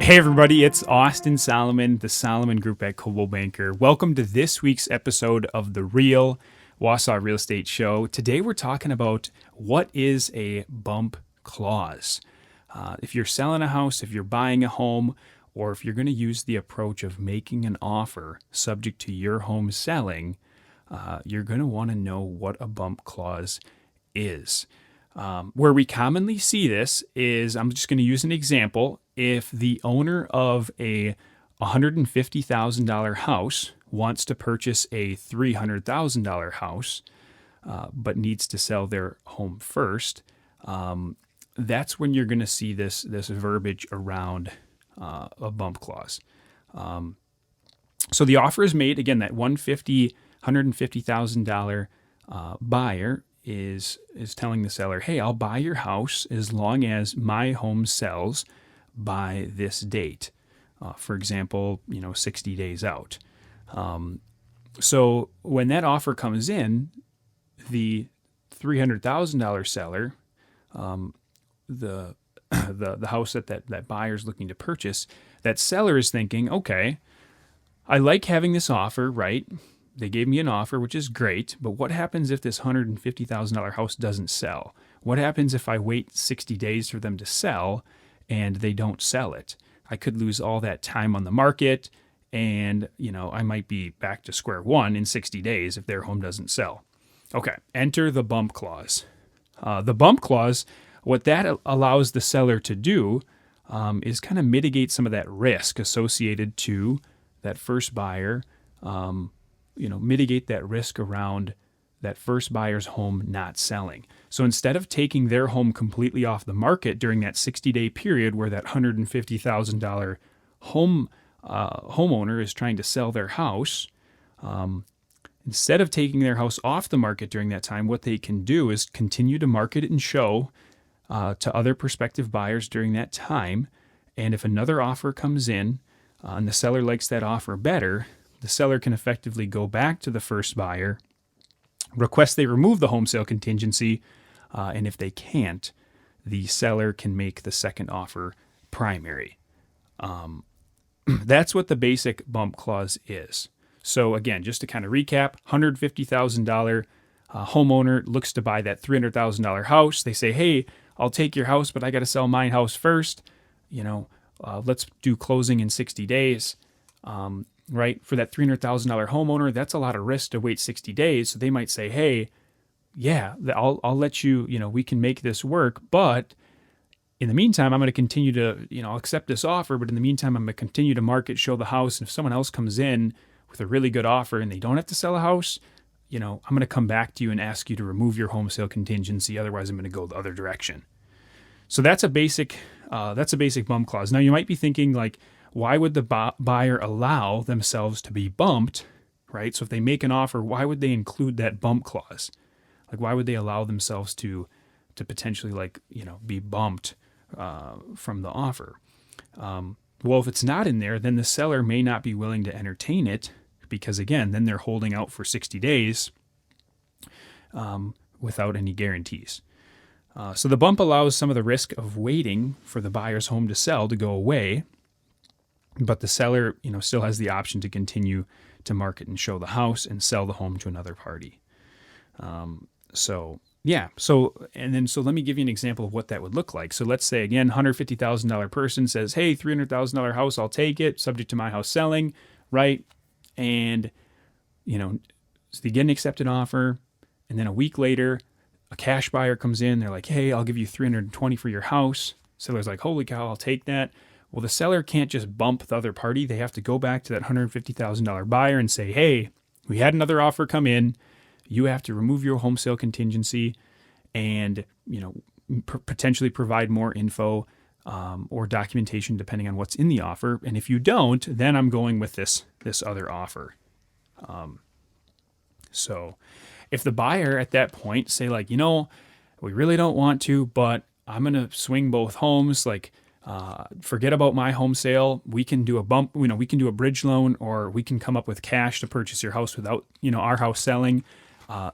Hey everybody, it's Austin Solomon, the Solomon Group at Coldwell Banker. Welcome to this week's episode of the Real Wausau Real Estate Show. Today we're talking about what is a bump clause. If you're selling a house, if you're buying a home, or if you're going to use the approach of making an offer subject to your home selling, you're going to want to know what a bump clause is. Where we commonly see this is, I'm just going to use an example. If the owner of a $150,000 house wants to purchase a $300,000 house, but needs to sell their home first, that's when you're going to see this verbiage around a bump clause. So the offer is made, again, that $150,000 buyer is telling the seller, hey, I'll buy your house as long as my home sells by this date. For example, 60 days out. So when that offer comes in, the $300,000 seller, the house that buyer's looking to purchase, that seller is thinking, okay, I like having this offer, right? They gave me an offer, which is great, but what happens if this $150,000 house doesn't sell? What happens if I wait 60 days for them to sell and they don't sell it? I could lose all that time on the market, and I might be back to square one in 60 days if their home doesn't sell. Okay, enter the bump clause. The bump clause, what that allows the seller to do is kind of mitigate some of that risk associated to that first buyer, mitigate that risk around that first buyer's home not selling. So instead of taking their home completely off the market during that 60-day period where that $150,000 homeowner is trying to sell their house, instead of taking their house off the market during that time, what they can do is continue to market it and show to other prospective buyers during that time. And if another offer comes in and the seller likes that offer better, the seller can effectively go back to the first buyer, request they remove the home sale contingency, and if they can't, the seller can make the second offer primary. That's what the basic bump clause is. So again, just to kind of recap, $150,000 homeowner looks to buy that $300,000 house. They say, hey, I'll take your house, but I got to sell my house first. Let's do closing in 60 days. Right? For that $300,000 homeowner, that's a lot of risk to wait 60 days. So they might say, hey, yeah, I'll let you, we can make this work. But in the meantime, I'm going to continue to, I'll accept this offer. But in the meantime, I'm going to continue to market, show the house. And if someone else comes in with a really good offer and they don't have to sell a house, I'm going to come back to you and ask you to remove your home sale contingency. Otherwise, I'm going to go the other direction. So that's a basic bump clause. Now you might be thinking like, why would the buyer allow themselves to be bumped, right? So if they make an offer, why would they include that bump clause? Like, why would they allow themselves to potentially be bumped from the offer? Well, if it's not in there, then the seller may not be willing to entertain it because, again, then they're holding out for 60 days without any guarantees. So the bump allows some of the risk of waiting for the buyer's home to sell to go away, but the seller, still has the option to continue to market and show the house and sell the home to another party. So let me give you an example of what that would look like. So let's say, again, $150,000 person says, hey, $300,000 house, I'll take it, subject to my house selling, right? And, so they get an accepted offer, and then a week later, a cash buyer comes in, they're like, hey, I'll give you $320 for your house. Seller's like, holy cow, I'll take that. Well, the seller can't just bump the other party. They have to go back to that $150,000 buyer and say, hey, we had another offer come in. You have to remove your home sale contingency and, potentially provide more info or documentation depending on what's in the offer. And if you don't, then I'm going with this other offer. So if the buyer at that point say like, we really don't want to, but I'm going to swing both homes, forget about my home sale. We can do a bump, we can do a bridge loan, or we can come up with cash to purchase your house without, our house selling.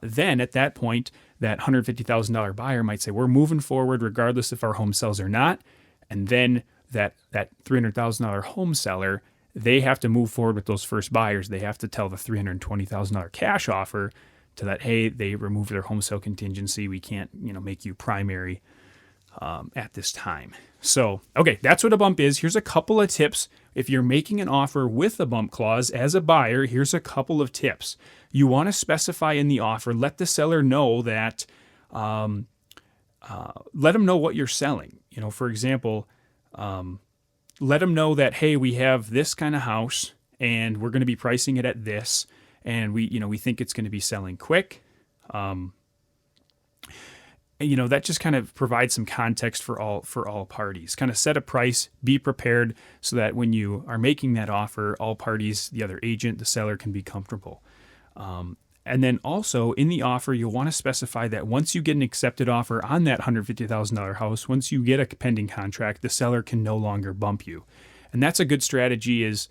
Then at that point, that $150,000 buyer might say, we're moving forward regardless if our home sells or not. And then that $300,000 home seller, they have to move forward with those first buyers. They have to tell the $320,000 cash offer to that, hey, they removed their home sale contingency. We can't, make you primary at this time. So, okay, that's what a bump is. Here's a couple of tips. If you're making an offer with a bump clause as a buyer, here's a couple of tips. You want to specify in the offer, let the seller know that, let them know what you're selling. For example, let them know that, hey, we have this kind of house and we're going to be pricing it at this. And we think it's going to be selling quick. That just kind of provides some context for all parties. Kind of set a price, be prepared so that when you are making that offer, all parties, the other agent, the seller, can be comfortable. And then also in the offer, you'll want to specify that once you get an accepted offer on that $150,000 house, once you get a pending contract, the seller can no longer bump you. And that's a good strategy is,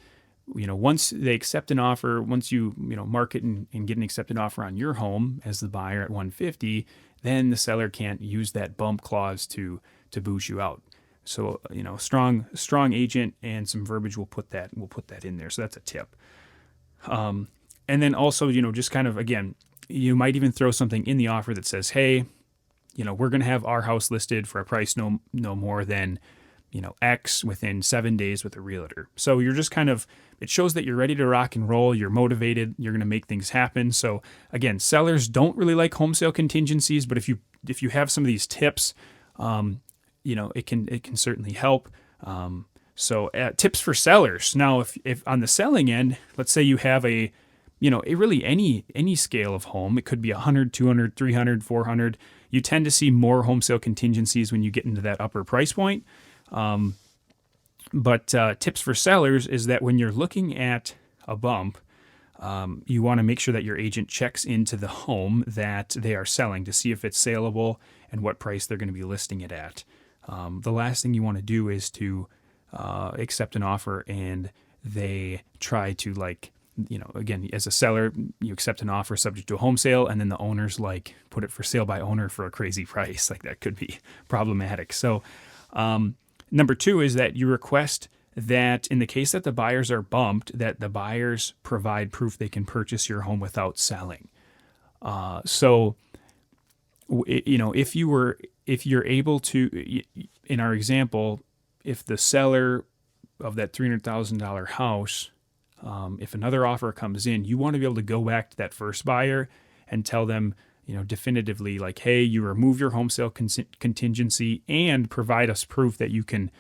once they accept an offer, once you, market and get an accepted offer on your home as the buyer at 150, then the seller can't use that bump clause to boost you out. So, strong agent and some verbiage will put that in there. So that's a tip. And then also, just kind of, again, you might even throw something in the offer that says, hey, we're going to have our house listed for a price no more than, X within 7 days with a realtor. So you're just kind of, it shows that you're ready to rock and roll. You're motivated. You're going to make things happen. So again, sellers don't really like home sale contingencies, but if you have some of these tips, it can certainly help. So tips for sellers. Now, if on the selling end, let's say you have a really any scale of home, it could be 100, 200, 300, 400. You tend to see more home sale contingencies when you get into that upper price point. But tips for sellers is that when you're looking at a bump, you want to make sure that your agent checks into the home that they are selling to see if it's saleable and what price they're going to be listing it at. The last thing you want to do is to accept an offer and they try to again, as a seller, you accept an offer subject to a home sale and then the owners put it for sale by owner for a crazy price. That could be problematic. So, number 2 is that you request that in the case that the buyers are bumped, that the buyers provide proof they can purchase your home without selling. So, if you're able to, in our example, if the seller of that $300,000 house, if another offer comes in, you want to be able to go back to that first buyer and tell them, definitively hey, you remove your home sale contingency and provide us proof that you can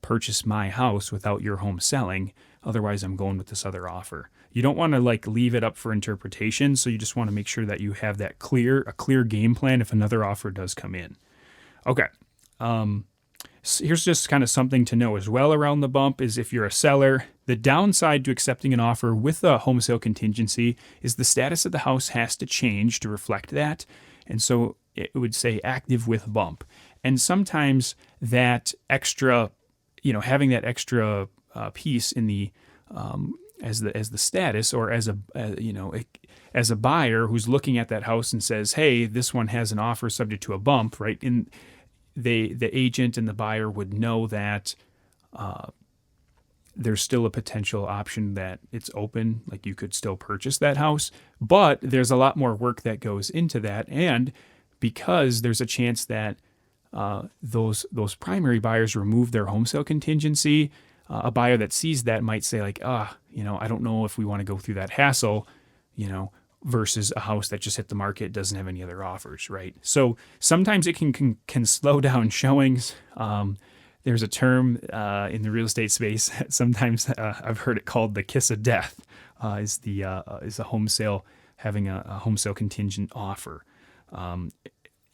purchase my house without your home selling. Otherwise, I'm going with this other offer. You don't want to leave it up for interpretation. So you just want to make sure that you have that a clear game plan if another offer does come in. Okay. So here's just kind of something to know as well around the bump is if you're a seller, the downside to accepting an offer with a home sale contingency is the status of the house has to change to reflect that. And so it would say active with bump. And sometimes that extra, having that extra piece in the as the status or as a buyer who's looking at that house and says, hey, this one has an offer subject to a bump, right? The agent and the buyer would know that there's still a potential option that it's open, you could still purchase that house, but there's a lot more work that goes into that. And because there's a chance that those primary buyers remove their home sale contingency, a buyer that sees that might say I don't know if we want to go through that hassle, versus a house that just hit the market, doesn't have any other offers, right? So sometimes it can slow down showings. There's a term in the real estate space. Sometimes I've heard it called the kiss of death. Is a home sale having a home sale contingent offer,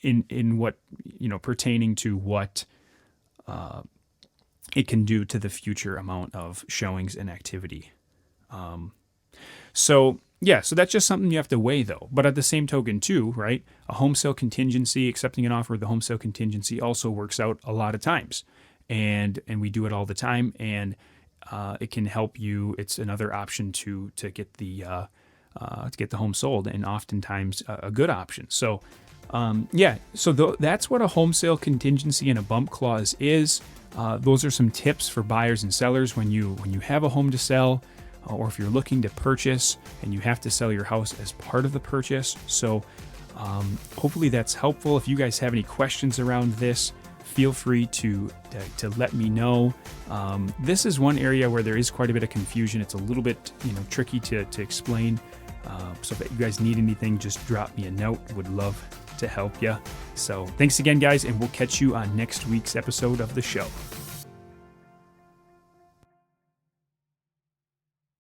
in what pertaining to what it can do to the future amount of showings and activity. So that's just something you have to weigh, though. But at the same token, too, right? A home sale contingency, accepting an offer with the home sale contingency also works out a lot of times, and we do it all the time. And it can help you. It's another option to get the home sold, and oftentimes a good option. So So that's what a home sale contingency and a bump clause is. Those are some tips for buyers and sellers when you have a home to sell, or if you're looking to purchase and you have to sell your house as part of the purchase. So hopefully that's helpful. If you guys have any questions around this, feel free to let me know. This is one area where there is quite a bit of confusion. It's a little bit tricky to explain. So if you guys need anything, just drop me a note. Would love to help you. So thanks again, guys, and we'll catch you on next week's episode of the show.